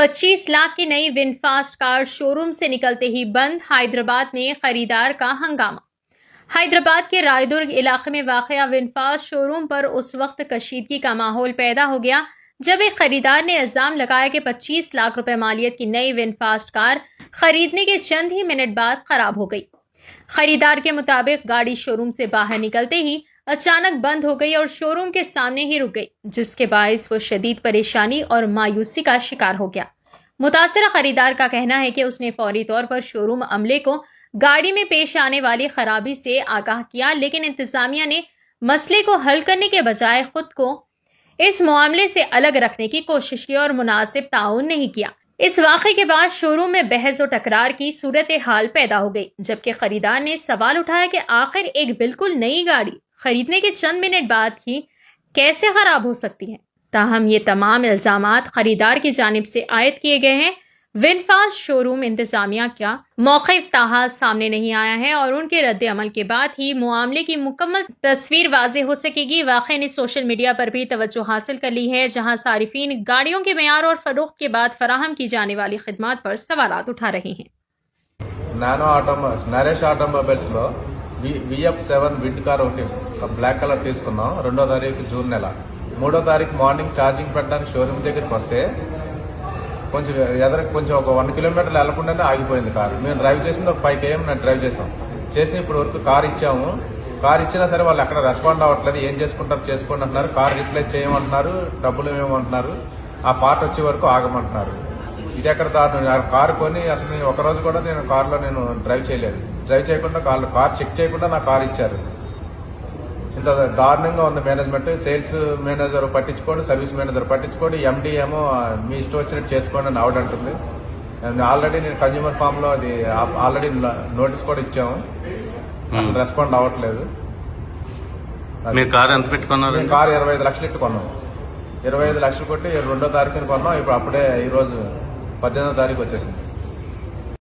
25 लाख की नई VinFast car showroom से निकलते ही बंद। हैदराबाद में खरीदार का हंगामा। हैदराबाद के रायदुर्ग इलाके में वाक़या विनफास्ट शोरूम पर उस वक्त कशीदगी का माहौल पैदा हो गया जब एक खरीदार ने इल्जाम लगाया कि 25 लाख रुपए मालियत की नई विनफास्ट कार खरीदने के चंद ही मिनट बाद खराब हो गई। खरीदार के मुताबिक गाड़ी शोरूम से बाहर निकलते ही अचानक बंद हो गई और शोरूम के सामने ही रुक गई, जिसके बायस वो शदीद परेशानी और मायूसी का शिकार हो गया। मुतासरा खरीदार का कहना है कि उसने फौरी तौर पर शोरूम अमले को गाड़ी में पेश आने वाली खराबी से आगाह किया, लेकिन इंतजामिया ने मसले को हल करने के बजाय खुद को इस मामले से अलग रखने की कोशिश की और मुनासिब ताउन नहीं किया। इस वाक़े के बाद शोरूम में बहस और टकरार की सूरत हाल पैदा हो गई, जबकि खरीदार ने सवाल उठाया कि आखिर एक बिल्कुल नई गाड़ी खरीदने के चंद मिनट बाद ही कैसे खराब हो सकती है। ताहम ये तमाम इल्जामात खरीदार की जानिब से आयद किए गए हैं। विनफास्ट शोरूम इंतजामिया का मौक़िफ़ ताहाल सामने नहीं आया है और उनके रद्द अमल के बाद ही मामले की मुकम्मल तस्वीर वाज़ेह हो सकेगी। वाक़े ने सोशल मीडिया पर भी तवज्जो हासिल कर ली है, जहां सारिफीन गाड़ियों के मेयार और फरोख्त के बाद फराहम की जाने वाली खिदमात पर सवालात उठा रहे हैं। నరేష్ ఆటోమొబైల్స్ లో VF7 విడ్ కార్ ఒకటి బ్లాక్ కలర్ తీసుకున్నాం 2వ తారీఖు జూన్ నెల 3వ తారీఖు మార్నింగ్ ఛార్జింగ్ పెట్టడానికి షోరూమ్ దగ్గరికి వస్తే కొంచెం ఒక 1 కిలోమీటర్లు వెళ్లకుండానే ఆగిపోయింది కారు. మేము డ్రైవ్ చేసింది ఒక 5 km నేను డ్రైవ్ చేసిన ఇప్పుడు వరకు కార్ ఇచ్చాము. కార్ ఇచ్చినా సరే వాళ్ళు ఎక్కడ రెస్పాండ్ అవ్వట్లేదు. ఏం చేసుకుంటారు చేసుకోండి అంటున్నారు. కార్ రిప్లేస్ చేయమంటున్నారు, డబ్బులు ఇవ్వమంటున్నారు, ఆ పార్ట్ వచ్చే వరకు ఆగమంటున్నారు. ఇది ఎక్కడ దారుణం. కారు కొని అసలు ఒక రోజు కూడా నేను కారులో డ్రైవ్ చేయలేదు. డ్రైవ్ చేయకుండా కార్ చెక్ చేయకుండా నా కారు ఇచ్చారు. ఇంత దారుణంగా ఉంది మేనేజ్మెంట్. సేల్స్ మేనేజర్ పట్టించుకోండి, సర్వీస్ మేనేజర్ పట్టించుకోండి, ఎండీ ఏమో మీ ఇష్టం వచ్చినట్టు చేసుకోండి అని ఆవిడ అంటుంది. ఆల్రెడీ నేను కన్జ్యూమర్ ఫామ్ లో అది ఆల్రెడీ నోటీస్ కూడా ఇచ్చాము, రెస్పాండ్ అవ్వట్లేదు. కారు ఎంత పెట్టుకున్నారు? కారు 25 లక్షలు ఇట్టు కొన్నాం. 25 లక్షలు కొట్టి 2వ తారీఖున కొన్నాం. ఇప్పుడు అప్పుడే ఈ రోజు 18వ తారీఖు వచ్చేసింది.